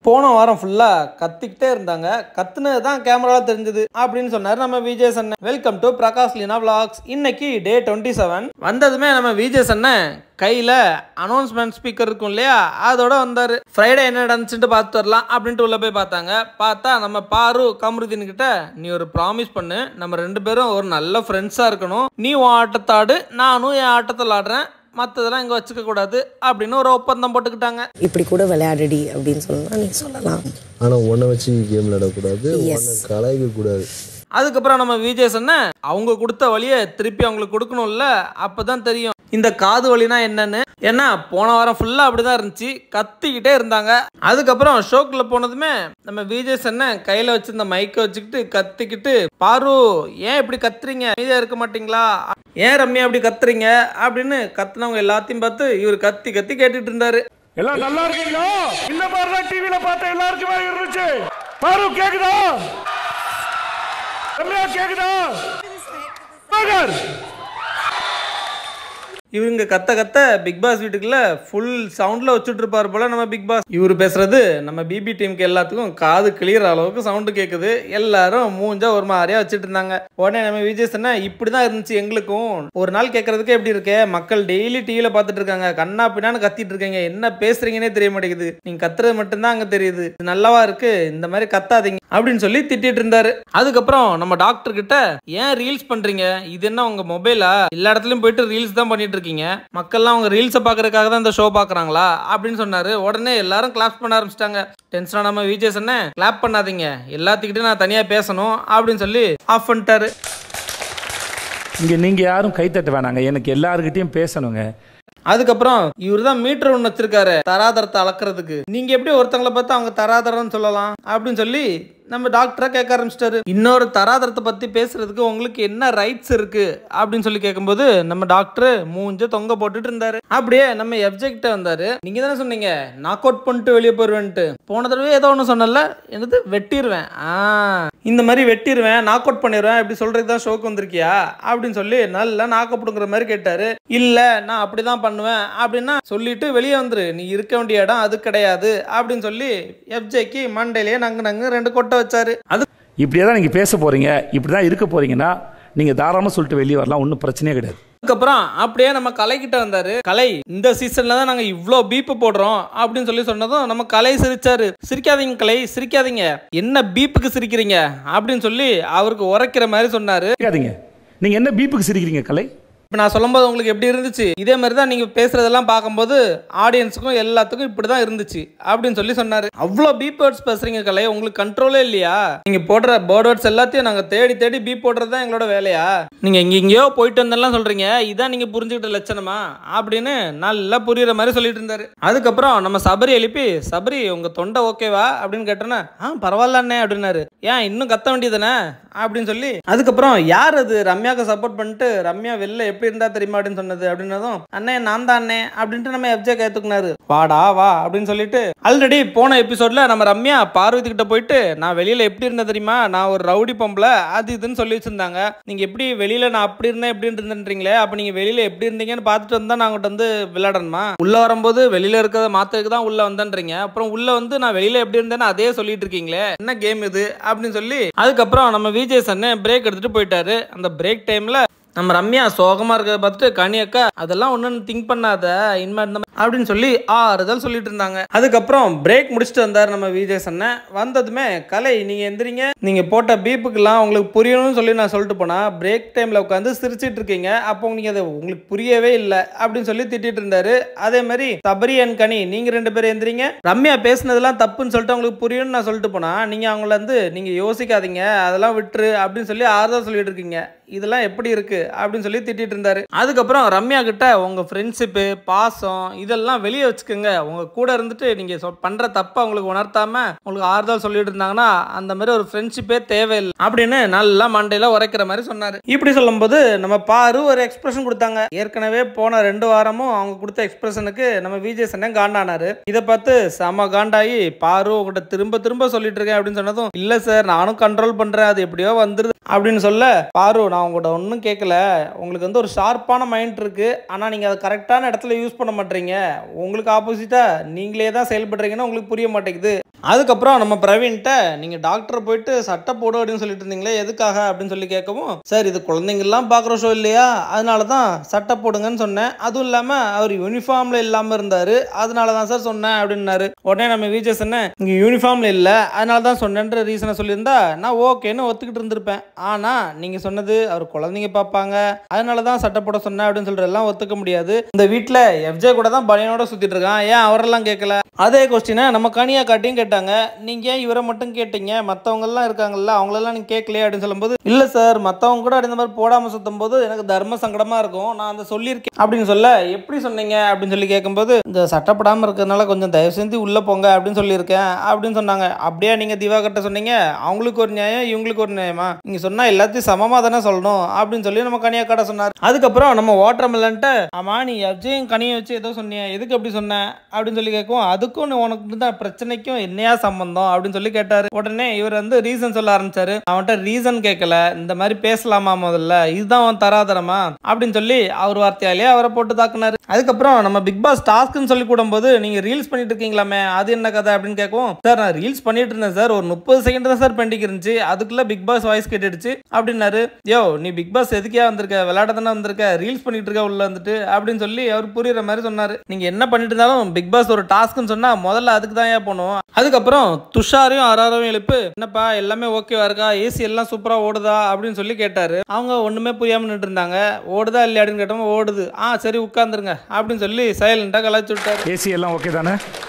போன வாரம் ஃபுல்லா கத்திக்கிட்டே இருந்தாங்க. கத்துனது தான் கேமரால தெரிஞ்சது அப்படின்னு சொன்னாரு நம்ம விஜய் அண்ணன். Welcome to Prakash Leena vlogs. இன்னைக்கு டே 27. வந்ததுமே நம்ம விஜய் அண்ணன் கையில அனௌன்ஸ்மெண்ட் ஸ்பீக்கர் இருக்கும் இல்லையா, அதோட வந்தாரு. ஃப்ரைடே என்ன நடந்துச்சுட்டு பார்த்து வரலாம் அப்படின்ட்டு உள்ள போய் பார்த்தாங்க. பார்த்தா நம்ம பாரு கமருதீன் கிட்ட, நீ ஒரு ப்ராமிஸ் பண்ணு, நம்ம 2 பேரும் ஒரு நல்ல ஃப்ரெண்ட்ஸா இருக்கணும், நீ உன் ஆட்டத்தை ஆடு, நானும் என் ஆட்டத்தில் ஆடுறேன், மற்றதெல்லாம் இங்கே வச்சுக்க கூடாது அப்படின்னு ஒரு ஒப்பந்தம் போட்டுக்கிட்டாங்க. இப்படி கூட விளையாடுடி அப்படின்னு சொல்லலாம், நீ சொல்லலாம். ஆனால் ஒன்றை வச்சு கேம் விளையாடக்கூடாது, கலாய்க்க கூடாது. அதுக்கப்புறம் நம்ம விஜய் அண்ணன் அவங்க கொடுத்த வழியை திருப்பி அவங்களுக்கு கொடுக்கணும்ல, அப்பதான் தெரியும் இந்த காது வலினா என்னன்னு. ஏன்னா போன வாரம் ஃபுல்லா அப்படிதான் இருந்துச்சு, கத்திக்கிட்டே இருந்தாங்க. அதுக்கப்புறம் ஷோக்குள்ள போனதுமே நம்ம விஜய் அண்ணன் கையில வச்சிருந்த மைக்கை வச்சுக்கிட்டு கத்திக்கிட்டு, பாரு ஏன் இப்படி கத்துறீங்க, அமைதியா இருக்க மாட்டீங்களா, ஏன் ரம்யா அப்படி கத்துறீங்க அப்படின்னு கத்துனவங்க எல்லாத்தையும் பார்த்து இவர் கத்தி கத்தி கேட்டுட்டு இருந்தாரு. எல்லாம் நல்லா இருக்கீங்களா? இந்த மாதிரி தான் டிவில பார்த்த எல்லாருக்குமே இருந்துச்சு. பாரு கேக்குதா? ரம்யா கேக்குதா? மகர் இவங்க கத்த கத்த பிக் பாஸ் வீட்டுக்குள்ள ஃபுல் சவுண்ட்ல வச்சுட்டு இருப்பாரு போல நம்ம பிக் பாஸ். இவர் பேசுறது நம்ம பிபி டீமுக்கு எல்லாத்துக்கும் காது கிளியர் அளவுக்கு சவுண்டு கேட்குது. எல்லாரும் மூஞ்சா ஒரு மாதிரியா வச்சுட்டு இருந்தாங்க. உடனே நம்ம விஜய் சொன்னா, இப்படிதான் இருந்துச்சு எங்களுக்கும். ஒரு நாள் கேட்கறதுக்கு எப்படி இருக்கே, மக்கள் டெய்லி டிவியில பார்த்துட்டு இருக்காங்க, கண்ணா பின்னான்னு கத்திட்டு இருக்கீங்க, என்ன பேசுறீங்கன்னே தெரிய மாட்டேங்குது, நீங்க கத்துறது மட்டும்தான் அங்க தெரியுது, நல்லாவா இருக்கு, இந்த மாதிரி கத்தாதீங்க அப்படின்னு சொல்லி திட்டிட்டு இருந்தாரு. அதுக்கப்புறம் நம்ம டாக்டர் கிட்ட, ஏன் ரீல்ஸ் பண்றீங்க, இது என்ன உங்க மொபைலா, எல்லா இடத்துலயும் போயிட்டு ரீல்ஸ் தான் பண்ணிட்டு இருக்கீங்க, மக்கள்லாம் அவங்க ரீல்ஸை பாக்குறதுக்காக தான் இந்த ஷோ பாக்குறாங்களா அப்படின்னு சொன்னாரு. உடனே எல்லாரும் கிளாப் பண்ண ஆரம்பிச்சிட்டாங்க. டென்ஷனா நம்ம விஜய் அண்ணன், கிளாப் பண்ணாதீங்க, எல்லாத்துக்கிட்டும் நான் தனியா பேசணும் அப்படின்னு சொல்லி ஆஃப் பண்ணிட்டாரு. இங்க நீங்க யாரும் கைத்தட்ட வேணாங்க, எனக்கு எல்லாருக்கிட்டையும் பேசணுங்க. அதுக்கப்புறம் இவர் தான் மீட்டர் ஒன்று வச்சிருக்காரு தராதரத்தை அளக்குறதுக்கு, நீங்க எப்படி ஒருத்தங்களை பார்த்து அவங்க தராதரம்னு சொல்லலாம் அப்படின்னு சொல்லி நம்ம டாக்டரை கேட்க ஆரம்பிச்சிட்டாரு. இன்னொரு தராதரத்தை பத்தி பேசுறதுக்கு உங்களுக்கு என்ன ரைட்ஸ் இருக்கு அப்படின்னு சொல்லி கேட்கும்போது நம்ம டாக்டர் மூஞ்ச தொங்க போட்டுட்டு இருந்தாரு. அப்படியே நம்ம எஃப்ஜே கிட்ட வந்தாரு. நீங்க தானே சொன்னீங்க நாக் அவுட் பண்ணிட்டு வெளியே போயிருவேன்ட்டு, போன தடவை ஏதோ ஒன்று சொன்னல, என்னது வெட்டிடுவேன், இந்த மாதிரி வெட்டிடுவேன், நாக் அவுட் பண்ணிடுவேன், இப்படி சொல்றதுக்கு தான் ஷோக்கு வந்திருக்கியா அப்படின்னு சொல்லி நல்லா நாக் அவுட்ங்கிற மாதிரி கேட்டாரு. இல்ல நான் அப்படிதான் பண்ணுவேன் அப்படின்னா சொல்லிட்டு வெளியே வந்துரு, நீ இருக்க வேண்டிய இடம் அது கிடையாது அப்படின்னு சொல்லி எஃப்ஜேக்கு மண்டையிலேயே நங்கு நங்கு 2 கொட்டை வச்சாரு. அது இப்படியே தான் நீங்க பேச போறீங்க, இப்படிதான் இருக்க போறீங்கன்னா நீங்க தாராளமா சொல்லிட்டு வெளியே வரலாம், ஒன்றும் பிரச்சனையே கிடையாது. அதுக்கப்புறம் அப்படியே நம்ம கலை கிட்ட வந்தாரு. கலை, இந்த சீசன்ல தான் நாங்க இவ்ளோ பீப்பு போடுறோம் அப்படின்னு சொல்லி சொன்னதும் நம்ம கலை சிரிச்சாரு. சிரிக்காதீங்க கலை, சிரிக்காதீங்க, என்ன பீப்புக்கு சிரிக்கிறீங்க அப்படின்னு சொல்லி அவருக்கு உரைக்கிற மாதிரி சொன்னாரு. நீங்க என்ன பீப்புக்கு சிரிக்கிறீங்க கலை? இப்போ நான் சொல்லும்போது உங்களுக்கு எப்படி இருந்துச்சு, இதே மாதிரி தான் நீங்கள் பேசுகிறதெல்லாம் பார்க்கும்போது ஆடியன்ஸுக்கும் எல்லாத்துக்கும் இப்படி தான் இருந்துச்சு அப்படின்னு சொல்லி சொன்னார். அவ்வளோ பீப் வேர்ட்ஸ் பேசுகிறீங்க கலை, உங்களுக்கு கண்ட்ரோலே இல்லையா, நீங்கள் போடுற பேர்ட் வேர்ட்ஸ் எல்லாத்தையும் நாங்கள் தேடி தேடி பீப் போடுறது தான் எங்களோட வேலையா, நீங்கள் எங்கேயோ போயிட்டு வந்தெல்லாம் சொல்கிறீங்க, இதான் நீங்கள் புரிஞ்சுக்கிட்ட லட்சணமா அப்படின்னு நல்லா புரியுற மாதிரி சொல்லிட்டு இருந்தாரு. அதுக்கப்புறம் நம்ம சபரி எழுப்பி, சபரி உங்கள் தொண்டை ஓகேவா அப்படின்னு கேட்டோன்னா, பரவாயில்லண்ணே அப்படின்னாரு. ஏன் இன்னும் கத்த வேண்டியதுதானே அப்படின்னு சொல்லி, அதுக்கப்புறம் யார் அது ரம்யாவுக்கு சப்போர்ட் பண்ணிட்டு ரம்யா வெளில எப்படி இருந்தா தெரியுமா அப்படின்னு சொன்னது அப்படின்னதும், அண்ணே நான் தான் அண்ணே அப்படின்ட்டு நம்ம எஃப்ஜே கேத்துக்குனாரு. வாடா வா அப்படின்னு சொல்லிட்டு, ஆல்ரெடி போன எபிசோட்ல நம்ம ரம்யா பார்வதி கிட்ட போயிட்டு, நான் வெளியில எப்படி இருந்தேன் தெரியுமா, நான் ஒரு ரவுடி பொம்பள அது இதுன்னு சொல்லி வச்சிருந்தாங்க, நீங்க எப்படி வெளியில நான் அப்படி இருந்தேன் எப்படி இருந்தேன்றீங்களே, அப்ப நீங்க வெளியில எப்படி இருந்தீங்கன்னு பார்த்துட்டு வந்தா நான் உங்கள்கிட்ட வந்து விளையாடணுமா, உள்ள வரும்போது வெளியில இருக்கிறத மாத்ததுக்கு தான் உள்ள வந்தேன்றீங்க, அப்புறம் உள்ள வந்து நான் வெளியில எப்படி இருந்தேன்னு அதே சொல்லிட்டு இருக்கீங்களே, என்ன கேம் இது அப்படின்னு சொல்லி, அதுக்கப்புறம் நம்ம விஜய் அண்ணன் பிரேக் எடுத்துட்டு போயிட்டாரு. அந்த பிரேக் டைம்ல நம்ம ரம்யா சோகமா இருக்கிறத பார்த்துட்டு, கனியக்கா அதெல்லாம் ஒன்றும் திங்க் பண்ணாத இனிமே இருந்த அப்படின்னு சொல்லி ஆறுதல் சொல்லிட்டு இருந்தாங்க. அதுக்கப்புறம் பிரேக் முடிச்சுட்டு வந்தார் நம்ம விஜய் அண்ணன். வந்ததுமே, கலை நீங்க எந்திரிங்க, நீங்க போட்ட பீப்புக்கெல்லாம் உங்களுக்கு புரியணும்னு சொல்லி நான் சொல்லிட்டு போனா பிரேக் டைம்ல உட்காந்து சிரிச்சிட்டு இருக்கீங்க, அப்போ நீங்க அதை உங்களுக்கு புரியவே இல்லை அப்படின்னு சொல்லி திட்டிட்டு இருந்தாரு. அதே மாதிரி சபரி அண்ட் கனி நீங்க 2 பேரும் எந்திரிங்க, ரம்யா பேசுனதெல்லாம் தப்புன்னு சொல்லிட்டு உங்களுக்கு புரியணும்னு நான் சொல்லிட்டு போனா நீங்க அவங்கள வந்து நீங்க யோசிக்காதீங்க, அதெல்லாம் விட்டுரு அப்படின்னு சொல்லி ஆறுதல் சொல்லிட்டு இருக்கீங்க, இதெல்லாம் எப்படி இருக்கு அப்படின்னு சொல்லி திட்டிட்டு இருந்தாரு. அதுக்கப்புறம் ரம்யா கிட்ட, உங்க ஃப்ரெண்ட்ஷிப்பு பாசம் இதெல்லாம் வெளியே வச்சுக்கோங்க, உங்க கூட இருந்துட்டு நீங்க பண்ற தப்ப உங்களுக்கு உணர்த்தாம உங்களுக்கு ஆறுதல் சொல்லிட்டு இருந்தாங்கன்னா அந்த மாதிரி ஒரு ஃப்ரெண்ட்ஷிப்பே தேவையில்லை அப்படின்னு நல்லா மண்டையில உரைக்கிற மாதிரி சொன்னாரு. இப்படி சொல்லும்போது நம்ம பாரு ஒரு எக்ஸ்பிரஷன் கொடுத்தாங்க. ஏற்கனவே போன 2 வாரமும் அவங்க கொடுத்த எக்ஸ்பிரஷனுக்கு நம்ம விஜய் அண்ணன் காண்டானாரு. இதை பார்த்து செம காண்டாயி, பாரு உங்கள்கிட்ட திரும்ப திரும்ப சொல்லிட்டு இருக்கேன் அப்படின்னு சொன்னதும், இல்ல சார் நானும் கண்ட்ரோல் பண்றேன், அது எப்படியோ வந்துருது அப்படின்னு சொல்ல, பாரு நான் உங்கள்கிட்ட ஒன்றும் கேட்கல, உங்களுக்கு வந்து ஒரு ஷார்ப்பான மைண்ட் இருக்கு, ஆனால் நீங்கள் அதை கரெக்டான இடத்துல யூஸ் பண்ண மாட்டீங்க, உங்களுக்கு ஆப்போசிட்டா நீங்களே தான் செயல்படுறீங்கன்னு உங்களுக்கு புரிய மாட்டேங்குது அதுக்கப்புறம் நம்ம பிரவீன்ட்ட நீங்கள் டாக்டரை போயிட்டு சட்டை போடு அப்படின்னு சொல்லிட்டு இருந்தீங்களே எதுக்காக அப்படின்னு சொல்லி கேட்கவும், சார் இது குழந்தைங்கள்லாம் பார்க்குற ஷோ இல்லையா, அதனால தான் சட்டை போடுங்கன்னு சொன்னேன். அதுவும் இல்லாமல் அவர் யூனிஃபார்மில் இல்லாமல் இருந்தார், அதனால தான் சார் சொன்னேன் அப்படின்னாரு. உடனே நம்ம விஜய் சொன்னேன், இங்கே யூனிஃபார்மில் இல்லை அதனால தான் சொன்னேன்ற ரீசனை சொல்லியிருந்தா நான் ஓகேன்னு ஒத்துக்கிட்டு இருந்திருப்பேன். ஆனால் நீங்கள் சொன்னது அவர் குழந்தைங்க பார்ப்பாங்க அதனால தான் சட்டை போட சொன்னேன் அப்படின்னு சொல்கிறதெல்லாம் ஒத்துக்க முடியாது. இந்த வீட்டில் எஃப்ஜே கூட தான் பனியனோட சுற்றிட்டு இருக்கான், ஏன் அவரெல்லாம் கேட்கல? அதே கொஸ்டினை நம்ம கனியா காட்டியும் கேட்டாங்க. நீங்கள் ஏன் இவரை மட்டும் கேட்டீங்க, மற்றவங்கெல்லாம் இருக்காங்கல்ல அவங்களெல்லாம் நீங்கள் கேட்கலையே அப்படின்னு சொல்லும்போது, இல்லை சார் மற்றவங்க கூட இந்த மாதிரி போடாமல் சுற்றும் போது எனக்கு தர்ம சங்கடமாக இருக்கும், நான் அதை சொல்லியிருக்கேன் அப்படின்னு சொல்ல, எப்படி சொன்னீங்க அப்படின்னு சொல்லி கேட்கும்போது, இந்த சட்டப்படாமல் இருக்கிறதுனால கொஞ்சம் தயவு செஞ்சு உள்ளே போங்க அப்படின்னு சொல்லியிருக்கேன் அப்படின்னு சொன்னாங்க. அப்படியே நீங்கள் திவாகர்ட்ட சொன்னீங்க, அவங்களுக்கு ஒரு நியாயம் இவங்களுக்கு ஒரு நியாயமா, நீங்கள் சொன்னால் எல்லாத்தையும் சமமாக தானே சொல்லணும் அப்படின்னு சொல்லி நம்ம கனியா காட்ட சொன்னார். அதுக்கப்புறம் நம்ம வாட்டர்மெலன்ட்ட, ஆமாம் நீ எஃப்ஜேயும் கனியை வச்சு ஏதோ சொன்னியா, எதுக்கு அப்படி சொன்னேன் அப்படின்னு சொல்லி கேட்கும், அதுக்கும் உனக்கு இருந்த பிரச்சனைக்கும் என்னையா சம்பந்தம் அப்படின்னு சொல்லி கேட்டாரு. உடனே இவர் வந்து ரீசன் சொல்ல ஆரம்பிச்சாரு. அவன்கிட்ட ரீசன் கேட்கல, இந்த மாதிரி பேசலாமா முதல்ல, இதுதான் அவன் தராதரமா அப்படின்னு சொல்லி அவர் வார்த்தையாலே அவரை போட்டு தாக்குனாரு. அதுக்கப்புறம் நம்ம பிக் பாஸ் டாஸ்க்னு சொல்லி கூடும்போது, நீங்க ரீல்ஸ் பண்ணிட்டு இருக்கீங்களாமே அது என்ன கதை அப்படின்னு கேட்கும். சார் நான் ரீல்ஸ் பண்ணிட்டு இருந்தேன் சார், ஒரு 30 செகண்ட் தான் சார் பெண்டிங் இருந்துச்சு, அதுக்குள்ள பிக் பாஸ் வாய்ஸ் கேட்டுடுச்சு அப்படின்னாரு. யோ நீ பிக் பாஸ் எதுக்கே வந்திருக்க, விளையாட தானே வந்திருக்க, ரீல்ஸ் பண்ணிட்டு இருக்க உள்ள வந்துட்டு அப்படின்னு சொல்லி அவர் புரியுற மாதிரி சொன்னாரு. நீங்க என்ன பண்ணிட்டு இருந்தாலும் பிக் பாஸ் ஒரு டாஸ்க்னு சொன்னா முதல்ல அதுக்கு தான் ஏன் போகணும். அதுக்கப்புறம் துஷாரையும் அராரையும் எழுப்பு, என்னப்பா எல்லாமே ஓகேவா இருக்கா, ஏசி எல்லாம் சூப்பரா ஓடுதா அப்படின்னு சொல்லி கேட்டாரு. அவங்க ஒண்ணுமே புரியாம நின்று இருந்தாங்க. ஓடுதா இல்லையா அப்படின்னு கேட்டோம், ஓடுது. சரி உட்காந்துருங்க அப்படின்னு சொல்லி சைலண்டா கலாய்ச்சி விட்டாரு. ஏசி எல்லாம் ஓகே தானே,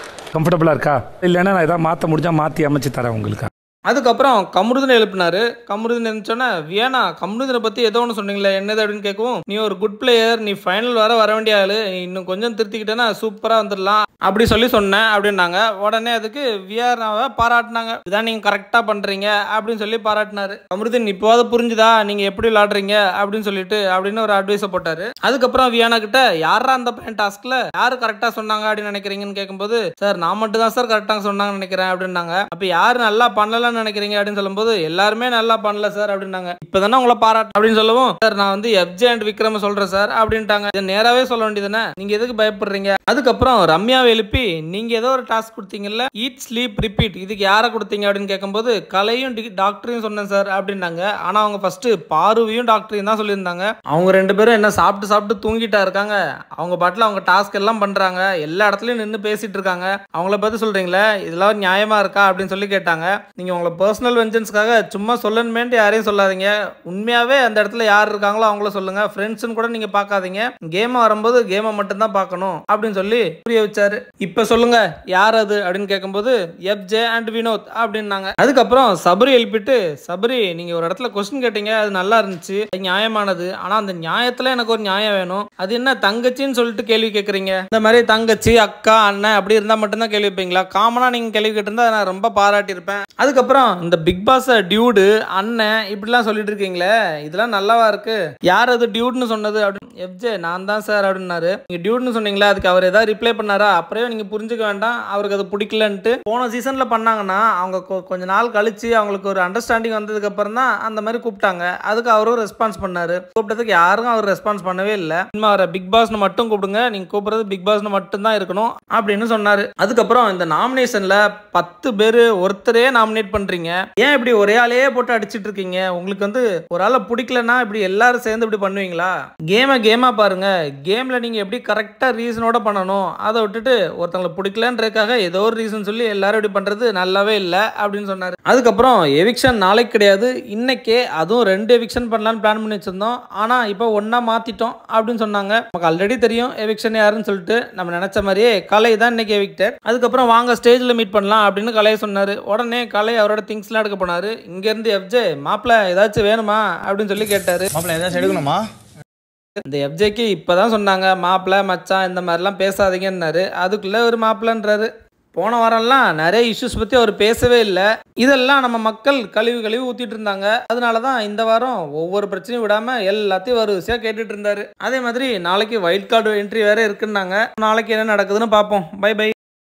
கம்ஃபர்டபுளாக இருக்கா, இல்லைன்னா நான் ஏதாவது மாற்ற முடிஞ்சா மாற்றி அமைச்சு தரேன் உங்களுக்கு. அதுக்கப்புறம் கமருதனை எழுப்பினாரு. கமருதன் இருந்துச்சோன்னா, வியானா கமருதனை பற்றி ஏதோ ஒன்று சொன்னீங்களே என்னது அப்படின்னு கேட்கவும், நீ ஒரு குட் பிளேயர், நீ ஃபைனல் வர வேண்டிய ஆளு, இன்னும் கொஞ்சம் திருத்திக்கிட்டேன்னா சூப்பராக வந்துடலாம் அப்படி சொல்லி சொன்னேன் அப்படின்னாங்க. உடனே அதுக்கு வியானாவை பாராட்டினாங்க. இதான் நீங்கள் கரெக்டாக பண்ணுறீங்க அப்படின்னு சொல்லி பாராட்டினாரு. கமருதன் இப்போவாது புரிஞ்சுதா நீங்கள் எப்படி விளாடுறீங்க அப்படின்னு சொல்லிட்டு அப்படின்னு ஒரு அட்வைஸை போட்டாரு. அதுக்கப்புறம் வியானா கிட்ட, யாரா அந்த பையன் டாஸ்க்ல யாரு கரெக்டாக சொன்னாங்க அப்படின்னு நினைக்கிறீங்கன்னு கேட்கும்போது, சார் நான் மட்டும் தான் சார் கரெக்டாக சொன்னாங்கன்னு நினைக்கிறேன் அப்படின்னாங்க. அப்போ யார் நல்லா பண்ணல நினைக்கிறீங்க அப்படின்னு சொல்லும்போது, எல்லாருமே நல்லா பண்ணல சார் அப்படின்னாங்க. இப்பதானே உங்களை பாராட்டு அப்படின்னு சொல்லவும், சார் நான் வந்து எஃப்ஜே அண்ட் விக்ரம் சொல்றேன் சார் அப்படின்ட்டாங்க. இதை நேராவே சொல்ல வேண்டியதுதானே, நீங்க எதுக்கு பயப்படுறீங்க? அதுக்கப்புறம் ரம்யாவை எழுப்பி, நீங்க ஏதோ ஒரு டாஸ்க் கொடுத்தீங்கல்ல, ஈட் ஸ்லீப் ரிப்பீட், இதுக்கு யாரை கொடுத்தீங்க அப்படின்னு கேட்கும்போது, கலையும் டாக்டரையும் சொன்னேன் சார் அப்படின்னாங்க. ஆனா அவங்க ஃபர்ஸ்ட் பார்வையும் டாக்டரையும் தான் சொல்லியிருந்தாங்க. அவங்க 2 பேரும் என்ன சாப்பிட்டு தூங்கிட்டா இருக்காங்க, அவங்க பாட்டில் அவங்க டாஸ்க் எல்லாம் பண்றாங்க, எல்லா இடத்துலயும் நின்று பேசிட்டு இருக்காங்க. அவங்கள பத்தி சொல்றீங்களே இதெல்லாம் நியாயமா இருக்கா அப்படின்னு சொல்லி கேட்டாங்க. நீங்க உங்களை பர்சனல் வெஞ்சன்ஸ்க்காக சும்மா சொல்லணுமேன்ட்டு யாரையும் சொல்லாதீங்க, உண்மையாவே அந்த இடத்துல யார் இருக்காங்களோ அவங்கள சொல்லுங்க, ஃப்ரெண்ட்ஸ்னு கூட நீங்க பார்க்காதீங்க, கேம் வரும்போது கேமை மட்டும் தான் பார்க்கணும் அப்படின்னு சொல்லி புரிய வச்சாரு. இப்ப சொல்லுங்க யார் அது அப்படின்னு கேட்கும்போது, எஃப்ஜே அண்ட் வினோத் அப்படின்னாங்க. அதுக்கப்புறம் சபரி எழுப்பிட்டு, சபரி நீங்க ஒரு இடத்துல கொஸ்டின் கேட்டீங்க, அது நல்லா இருந்துச்சு, நியாயமானது, ஆனா அந்த நியாயத்துல எனக்கு ஒரு நியாயம் வேணும், அது என்ன தங்கச்சின்னு சொல்லிட்டு கேள்வி கேட்கறீங்க, இந்த மாதிரி தங்கச்சி அக்கா அண்ணன் அப்படி இருந்தா மட்டும்தான் கேள்வி வைப்பீங்களா, காமனா நீங்க கேள்வி கேட்டிருந்தா நான் ரொம்ப பாராட்டி இருப்பேன். அதுக்கப்புறம் இந்த பிக் பாஸ் டியூடு அண்ணன் இப்படிலாம் சொல்லிட்டு இருக்கீங்களே, இதெல்லாம் நல்லாவா இருக்கு, யார் அது டியூட்னு சொன்னது அப்படின்னு. எஃப்ஜே நான் தான் சார் அப்படின்னாரு. நீங்க டியூட்னு சொன்னீங்களா, அதுக்கு அவர் ஏதாவது ரிப்ளை பண்ணாரா, அப்புறம் நீங்க புரிஞ்சுக்க வேண்டாம் அவருக்கு அது பிடிக்கலன்ட்டு. போன சீசன்ல பண்ணாங்கன்னா அவங்க கொஞ்ச நாள் கழிச்சு அவங்களுக்கு ஒரு அண்டர்ஸ்டாண்டிங் வந்ததுக்கு அப்புறம் தான் அந்த மாதிரி கூப்பிட்டாங்க, அதுக்கு அவரும் ரெஸ்பான்ஸ் பண்ணாரு. கூப்பிட்டதுக்கு யாரும் அவர் ரெஸ்பான்ஸ் பண்ணவே இல்லை. அவரை பிக் பாஸ்னு மட்டும் கூப்பிடுங்க, நீங்க கூப்பிடுறது பிக் பாஸ்னு மட்டும் தான் இருக்கணும் அப்படின்னு சொன்னாரு. அதுக்கப்புறம் இந்த நாமினேஷன்ல 10 பேர் ஒருத்தரே நாமினேட் பண்றீங்க, ஏன் இப்படி ஒரே ஆளையே போட்டு அடிச்சிட்டு இருக்கீங்க, உங்களுக்கு வந்து ஒரு ஆளை பிடிக்கலன்னா இப்படி எல்லாரும் சேர்ந்து இப்படி பண்ணுவீங்களா, கேமா பாருங்க, கேம்ல நீங்க எப்படி கரெக்டா ரீசனோட பண்ணணும், அதை விட்டுட்டு ஒருத்தவங்களை பிடிக்கலன்றதுக்காக ஏதோ ஒரு ரீசன் சொல்லி எல்லாரும் இப்படி பண்றது நல்லாவே இல்லை அப்படின்னு சொன்னாரு. அதுக்கப்புறம் எவிக்ஷன் நாளைக்கு கிடையாது, இன்னைக்கே, அதுவும் 2 எவிக்ஷன் பண்ணலாம்னு பிளான் பண்ணி வச்சிருந்தோம், ஆனா இப்போ ஒன்னா மாத்திட்டோம் அப்படின்னு சொன்னாங்க. நமக்கு ஆல்ரெடி தெரியும் எவிக்ஷன் யாருன்னு சொல்லிட்டு, நம்ம நினைச்ச மாதிரியே கலை தான் இன்னைக்கு எவிக்டர். அதுக்கப்புறம் வாங்க ஸ்டேஜ்ல மீட் பண்ணலாம் அப்படின்னு கலையை சொன்னாரு. உடனே கலை அவரோட திங்ஸ்லாம் எடுக்க போனாரு. இங்க இருந்து எஃப்ஜே, மாப்பிள்ள ஏதாச்சும் வேணுமா அப்படின்னு சொல்லி கேட்டாரு. மாப்பிள்ள ஏதாச்சும் எடுக்கணுமா? இந்த எஃப்ஜேக்கு இப்பதான் சொன்னாங்க மாப்பிள்ள மச்சான் இந்த மாதிரிலாம் பேசாதீங்கன்னாரு. அதுக்குள்ள ஒரு மாப்பிள்ளன்றாரு. போன வாரம்லாம் நிறைய இஷ்யூஸ் பற்றி அவர் பேசவே இல்லை. இதெல்லாம் நம்ம மக்கள் கழுவி ஊற்றிட்டு இருந்தாங்க. அதனால தான் இந்த வாரம் ஒவ்வொரு பிரச்சனையும் விடாமல் எல்லாத்தையும் வரிசையாக கேட்டுட்டு இருந்தாரு. அதே மாதிரி நாளைக்கு வைல்ட் கார்டு என்ட்ரி வேற இருக்குன்னாங்க. நாளைக்கு என்ன நடக்குதுன்னு பார்ப்போம். Bye by.